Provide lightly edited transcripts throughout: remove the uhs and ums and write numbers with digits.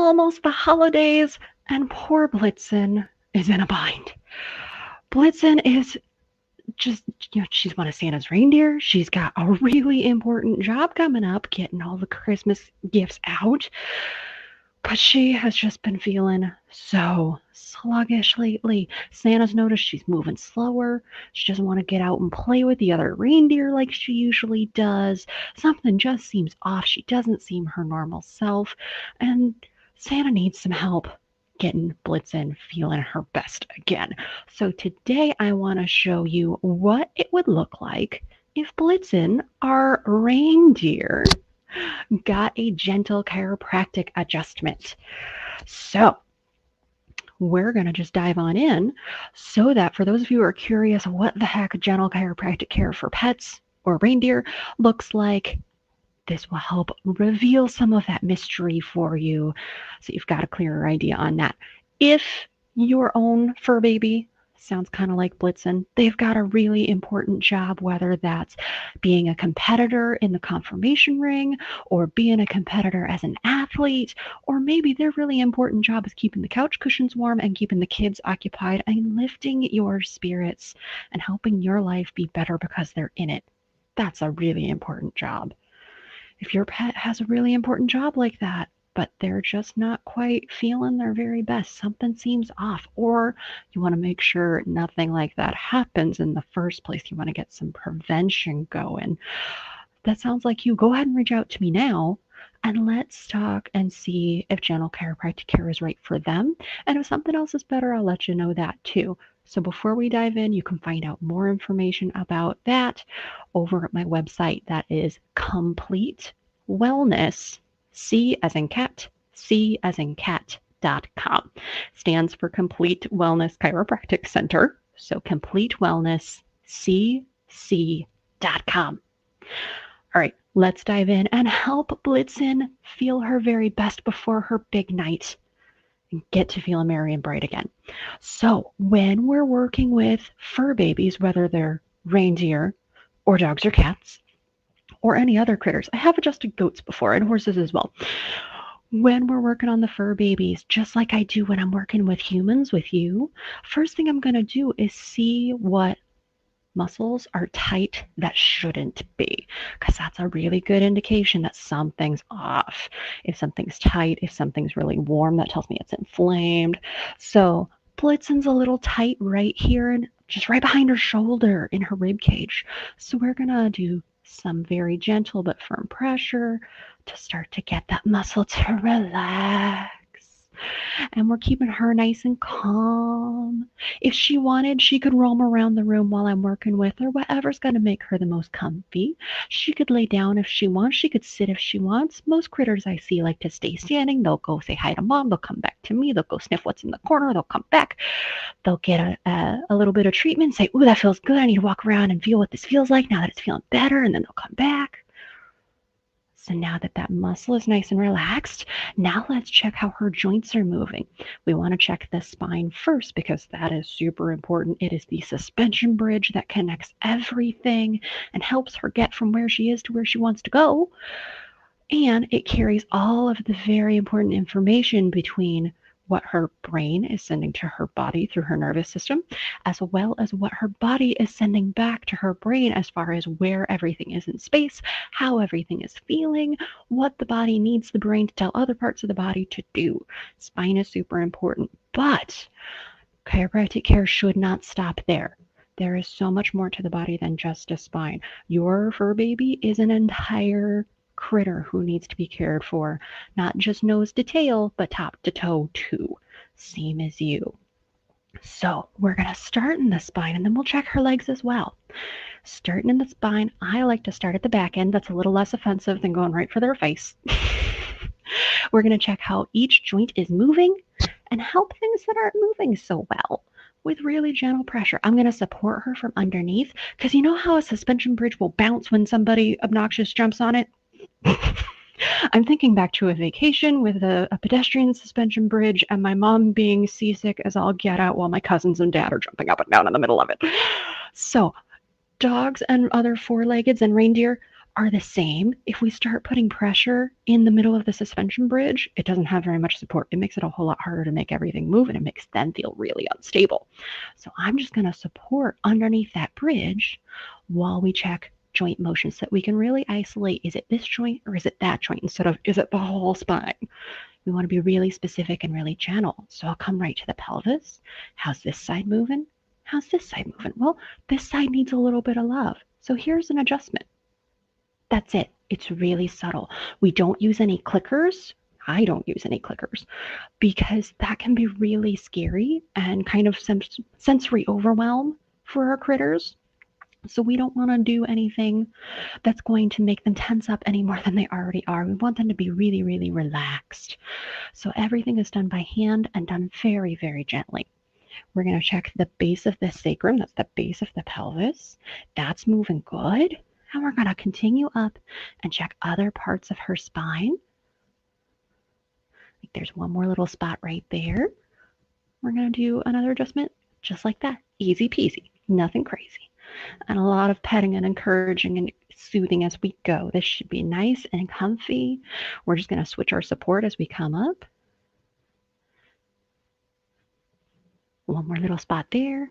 almost the holidays, and poor Blitzen is in a bind. Blitzen is just, she's one of Santa's reindeer. She's got a really important job coming up, getting all the Christmas gifts out. But she has just been feeling so sluggish lately. Santa's noticed she's moving slower. She doesn't want to get out and play with the other reindeer like she usually does. Something just seems off. She doesn't seem her normal self. And Santa needs some help getting Blitzen feeling her best again. So today I want to show you what it would look like if Blitzen, our reindeer, got a gentle chiropractic adjustment. So we're going to just dive on in so that for those of you who are curious what the heck gentle chiropractic care for pets or reindeer looks like, this will help reveal some of that mystery for you so you've got a clearer idea on that. If your own fur baby sounds kind of like Blitzen, they've got a really important job, whether that's being a competitor in the conformation ring or being a competitor as an athlete, or maybe their really important job is keeping the couch cushions warm and keeping the kids occupied and lifting your spirits and helping your life be better because they're in it. That's a really important job. If your pet has a really important job like that, but they're just not quite feeling their very best, something seems off, or you want to make sure nothing like that happens in the first place, you want to get some prevention going, that sounds like you, go ahead and reach out to me now and let's talk and see if gentle chiropractic care is right for them. And if something else is better, I'll let you know that too. So before we dive in, you can find out more information about that over at my website. That is Complete Wellness, C as in cat, C as in cat.com. Stands for Complete Wellness Chiropractic Center. So Complete Wellness, CC.com. All right, let's dive in and help Blitzen feel her very best before her big night and get to feeling merry and bright again. So when we're working with fur babies, whether they're reindeer or dogs or cats or any other critters, I have adjusted goats before and horses as well. When we're working on the fur babies, just like I do when I'm working with humans, with you, first thing I'm going to do is see what muscles are tight that shouldn't be, because that's a really good indication that something's off. If something's tight, if something's really warm, that tells me it's inflamed. So Blitzen's a little tight right here and just right behind her shoulder in her rib cage. So we're gonna do some very gentle but firm pressure to start to get that muscle to relax. And we're keeping her nice and calm. If she wanted, she could roam around the room while I'm working with her, whatever's going to make her the most comfy. She could lay down if she wants. She could sit if she wants. Most critters I see like to stay standing. They'll go say hi to mom. They'll come back to me. They'll go sniff what's in the corner. They'll come back. They'll get a little bit of treatment, say, ooh, that feels good. I need to walk around and feel what this feels like now that it's feeling better. And then they'll come back. So now that that muscle is nice and relaxed, now let's check how her joints are moving. We want to check the spine first because that is super important. It is the suspension bridge that connects everything and helps her get from where she is to where she wants to go. And it carries all of the very important information between what her brain is sending to her body through her nervous system, as well as what her body is sending back to her brain as far as where everything is in space, how everything is feeling, what the body needs the brain to tell other parts of the body to do. Spine is super important, but chiropractic care should not stop there. There is so much more to the body than just a spine. Your fur baby is an entire critter who needs to be cared for, not just nose to tail, but top to toe too, same as you. So we're going to start in the spine and then we'll check her legs as well. Starting in the spine, I like to start at the back end. That's a little less offensive than going right for their face. We're going to check how each joint is moving and help things that aren't moving so well with really gentle pressure. I'm going to support her from underneath because you know how a suspension bridge will bounce when somebody obnoxious jumps on it? I'm thinking back to a vacation with a pedestrian suspension bridge and my mom being seasick as all get out while my cousins and dad are jumping up and down in the middle of it. So dogs and other four-leggeds and reindeer are the same. If we start putting pressure in the middle of the suspension bridge, it doesn't have very much support. It makes it a whole lot harder to make everything move, and it makes them feel really unstable. So I'm just going to support underneath that bridge while we check joint motion so that we can really isolate, is it this joint or is it that joint, instead of is it the whole spine. We want to be really specific and really gentle. So I'll come right to the pelvis. How's this side moving? How's this side moving? Well, this side needs a little bit of love. So here's an adjustment. That's it. It's really subtle. We don't use any clickers. I don't use any clickers because that can be really scary and kind of sensory overwhelm for our critters. So we don't want to do anything that's going to make them tense up any more than they already are. We want them to be really, really relaxed. So everything is done by hand and done very, very gently. We're going to check the base of the sacrum. That's the base of the pelvis. That's moving good. And we're going to continue up and check other parts of her spine. Like there's one more little spot right there. We're going to do another adjustment just like that. Easy peasy. Nothing crazy. And a lot of petting and encouraging and soothing as we go. This should be nice and comfy. We're just going to switch our support as we come up. One more little spot there.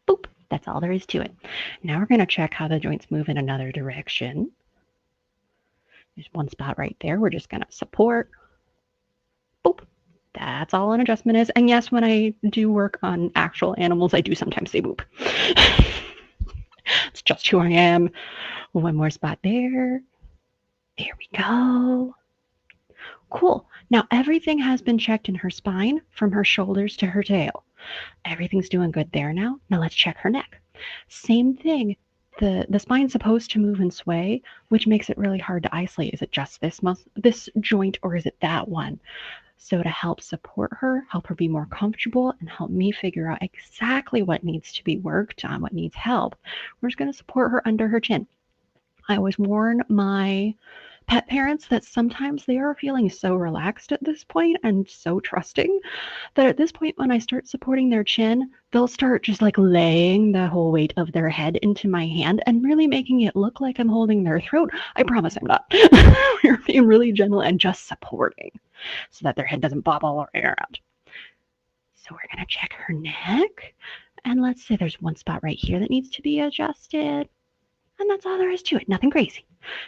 Boop. That's all there is to it. Now we're going to check how the joints move in another direction. There's one spot right there. We're just going to support. Boop. That's all an adjustment is. And yes, when I do work on actual animals, I do sometimes say boop. It's just who I am. One more spot there. There we go. Cool. Now everything has been checked in her spine from her shoulders to her tail. Everything's doing good there now. Now let's check her neck. Same thing. The spine's supposed to move and sway, which makes it really hard to isolate. Is it just this joint, or is it that one? So to help support her, help her be more comfortable, and help me figure out exactly what needs to be worked on, what needs help, we're just going to support her under her chin. I always warn my pet parents that sometimes they are feeling so relaxed at this point and so trusting that at this point, when I start supporting their chin, they'll start just like laying the whole weight of their head into my hand and really making it look like I'm holding their throat. I promise I'm not. We're being really gentle and just supporting so that their head doesn't bob all around. So we're going to check her neck. And let's say there's one spot right here that needs to be adjusted. And that's all there is to it. Nothing crazy.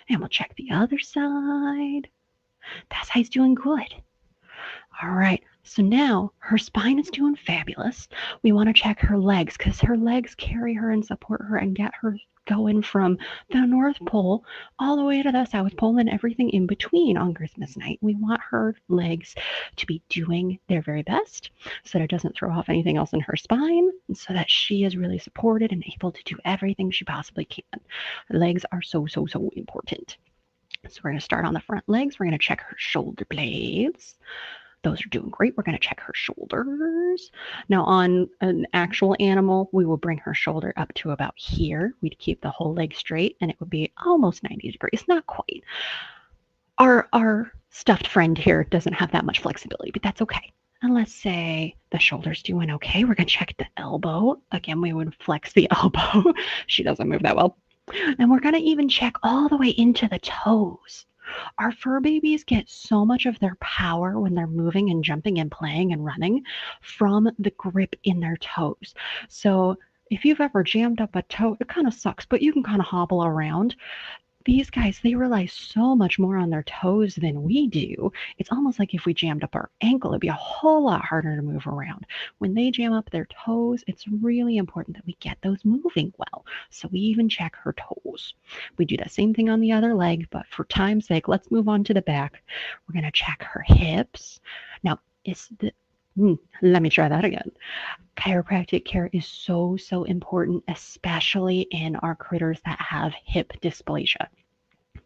And we'll check the other side. That side's doing good. All right. So now her spine is doing fabulous. We want to check her legs because her legs carry her and support her and get her going from the North Pole all the way to the South Pole and everything in between on Christmas night. We want her legs to be doing their very best so that it doesn't throw off anything else in her spine, and so that she is really supported and able to do everything she possibly can. Legs are so, so, so important. So we're going to start on the front legs. We're going to check her shoulder blades. Those are doing great. We're going to check her shoulders. Now on an actual animal, we will bring her shoulder up to about here. We'd keep the whole leg straight and it would be almost 90 degrees. Not quite. Our stuffed friend here doesn't have that much flexibility, but that's okay. And let's say the shoulder's doing okay. We're going to check the elbow. Again, we would flex the elbow. She doesn't move that well. And we're going to even check all the way into the toes. Our fur babies get so much of their power when they're moving and jumping and playing and running from the grip in their toes. So if you've ever jammed up a toe, it kind of sucks, but you can kind of hobble around. These guys, they rely so much more on their toes than we do. It's almost like if we jammed up our ankle, it'd be a whole lot harder to move around. When they jam up their toes, it's really important that we get those moving well. So we even check her toes. We do the same thing on the other leg, but for time's sake, let's move on to the back. We're going to check her hips. Now, let me try that again. Chiropractic care is so, so important, especially in our critters that have hip dysplasia.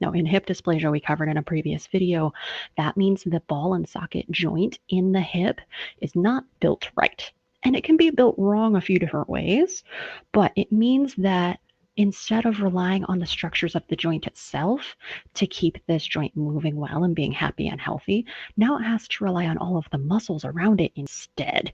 Now, in hip dysplasia, we covered in a previous video, that means the ball and socket joint in the hip is not built right. And it can be built wrong a few different ways, but it means that instead of relying on the structures of the joint itself to keep this joint moving well and being happy and healthy, now it has to rely on all of the muscles around it instead.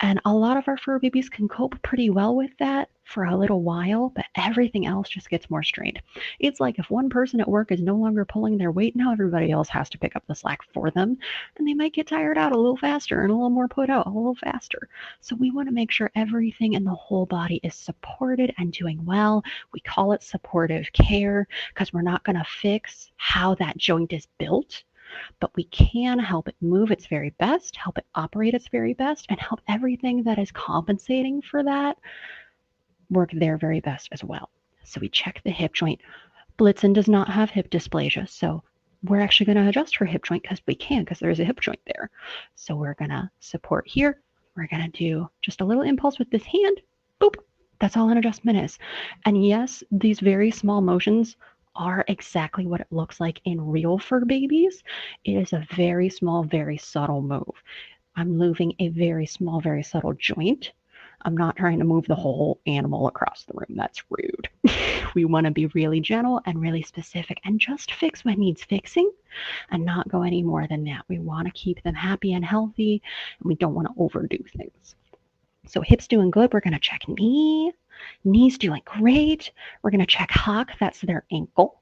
And a lot of our fur babies can cope pretty well with that for a little while, but everything else just gets more strained. It's like if one person at work is no longer pulling their weight, now everybody else has to pick up the slack for them, and they might get tired out a little faster and a little more put out a little faster. So we want to make sure everything in the whole body is supported and doing well. We call it supportive care because we're not going to fix how that joint is built, but we can help it move its very best, help it operate its very best, and help everything that is compensating for that work their very best as well. So we check the hip joint. Blitzen does not have hip dysplasia, so we're actually going to adjust her hip joint because we can, because there's a hip joint there. So we're going to support here. We're going to do just a little impulse with this hand. Boop. That's all an adjustment is. And yes, these very small motions are exactly what it looks like in real fur babies. It is a very small, very subtle move. I'm moving a very small, very subtle joint. I'm not trying to move the whole animal across the room. That's rude. We want to be really gentle and really specific and just fix what needs fixing and not go any more than that. We want to keep them happy and healthy, and we don't want to overdo things. So hips doing good. We're going to check knee. Knee's doing great. We're going to check hock. That's their ankle.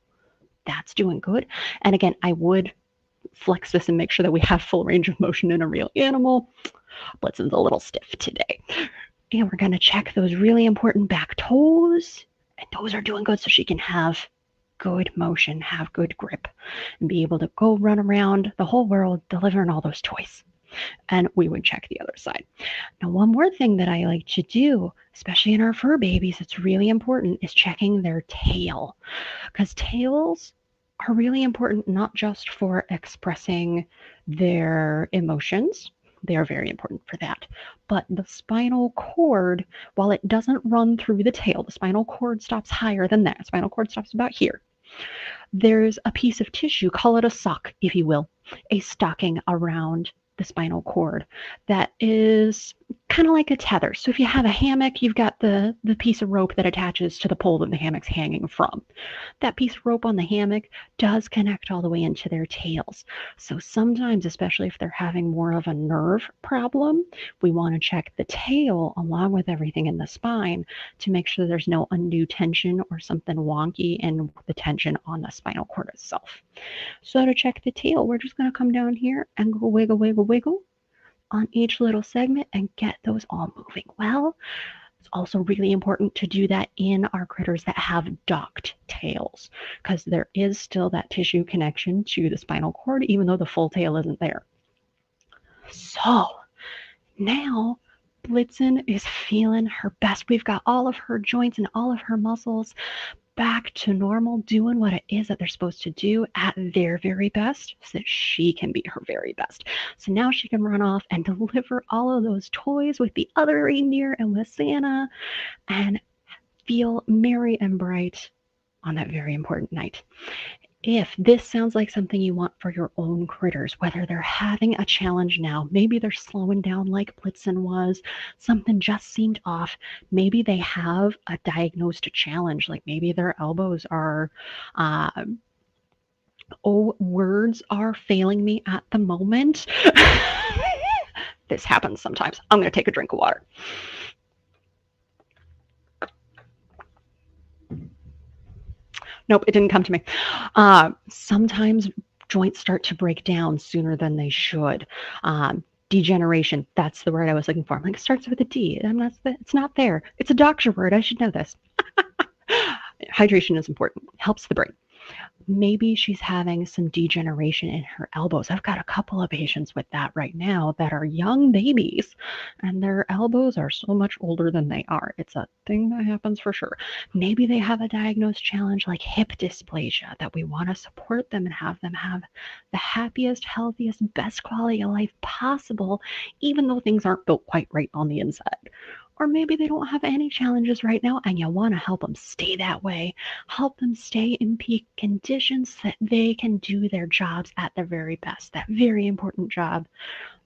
That's doing good. And again, I would flex this and make sure that we have full range of motion in a real animal. Blitzen's a little stiff today. And we're going to check those really important back toes. And those are doing good so she can have good motion, have good grip, and be able to go run around the whole world delivering all those toys. And we would check the other side. Now, one more thing that I like to do, especially in our fur babies, it's really important, is checking their tail. Because tails are really important not just for expressing their emotions. They are very important for that. But the spinal cord, while it doesn't run through the tail, the spinal cord stops higher than that. Spinal cord stops about here. There's a piece of tissue, call it a sock, if you will, a stocking around the spinal cord that is kind of like a tether. So if you have a hammock, you've got the piece of rope that attaches to the pole that the hammock's hanging from. That piece of rope on the hammock does connect all the way into their tails. So sometimes, especially if they're having more of a nerve problem, we want to check the tail along with everything in the spine to make sure there's no undue tension or something wonky in the tension on the spinal cord itself. So to check the tail, we're just going to come down here and go wiggle, wiggle, wiggle on each little segment and get those all moving well. It's also really important to do that in our critters that have docked tails because there is still that tissue connection to the spinal cord, even though the full tail isn't there. So now Blitzen is feeling her best. We've got all of her joints and all of her muscles back to normal, doing what it is that they're supposed to do at their very best so that she can be her very best. So now she can run off and deliver all of those toys with the other reindeer and with Santa and feel merry and bright on that very important night. If this sounds like something you want for your own critters, whether they're having a challenge now, maybe they're slowing down like Blitzen was, something just seemed off, maybe they have a diagnosed challenge, like maybe their elbows are, words are failing me at the moment. This happens sometimes. I'm going to take a drink of water. Nope, it didn't come to me. Sometimes joints start to break down sooner than they should. Degeneration, that's the word I was looking for. I'm like, it starts with a D. It's not there. It's a doctor word. I should know this. Hydration is important. Helps the brain. Maybe she's having some degeneration in her elbows. I've got a couple of patients with that right now that are young babies, and their elbows are so much older than they are. It's a thing that happens for sure. Maybe they have a diagnosed challenge like hip dysplasia that we want to support them and have them have the happiest, healthiest, best quality of life possible, even though things aren't built quite right on the inside. Or maybe they don't have any challenges right now and you want to help them stay that way. Help them stay in peak conditions so that they can do their jobs at their very best. That very important job,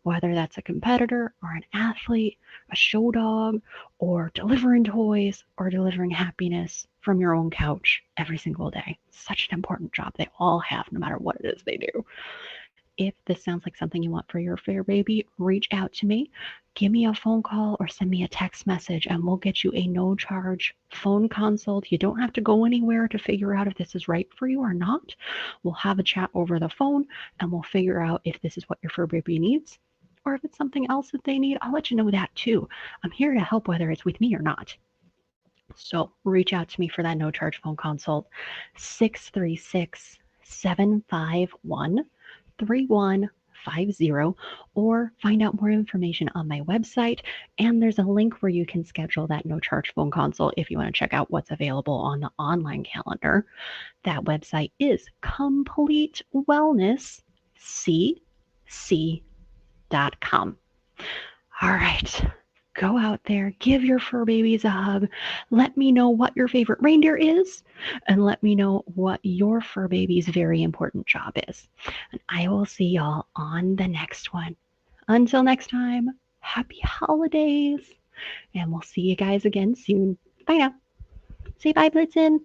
whether that's a competitor or an athlete, a show dog, or delivering toys or delivering happiness from your own couch every single day. Such an important job they all have, no matter what it is they do. if this sounds like something you want for your fur baby, reach out to me. Give me a phone call or send me a text message, and we'll get you a no charge phone consult. You don't have to go anywhere to figure out if this is right for you or not. We'll have a chat over the phone and we'll figure out if this is what your fur baby needs or if it's something else that they need. I'll let you know that too. I'm here to help whether it's with me or not. So reach out to me for that no charge phone consult. 636 751 3150, or find out more information on my website. And there's a link where you can schedule that no charge phone consult if you want to check out what's available on the online calendar. That website is completewellnesscc.com. All right. Go out there, give your fur babies a hug. Let me know what your favorite reindeer is, and let me know what your fur baby's very important job is. And I will see y'all on the next one. Until next time, happy holidays, and we'll see you guys again soon. Bye now. Say bye, Blitzen.